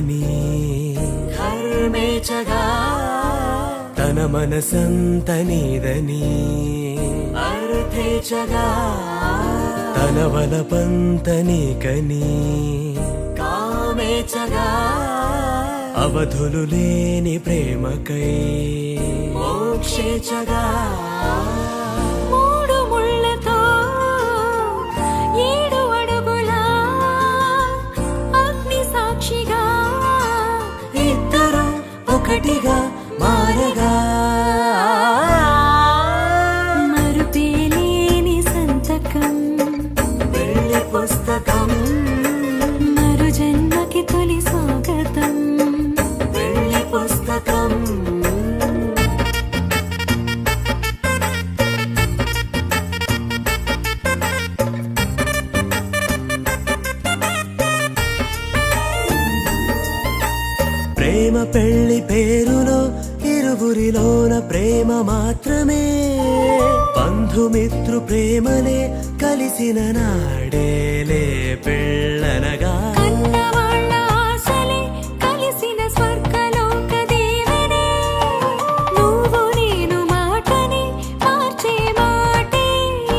నీదని ధర్మేచగా తన మనసంత నీదని అర్థేచగా తన వలపంత నీకని కామేచగా అవధులు లేని ప్రేమకై మోక్షేచగా మూడు ముళ్ళతో 7 అడుగుల అగ్ని సాక్షిగా ఇద్దరు ఒకటిగా మారగా మరుపేలేని సంతకం వెళ్ళి పుస్తకం మరు జన్మకి తొలి స్వాగతం వెళ్ళి పుస్తకం ప్రేమ పెళ్లి పేరులో ఇరువురిలోన ప్రేమ మాత్రమే బంధుమిత్రు ప్రేమలే కలిసిన నాడేలే పెళ్ళ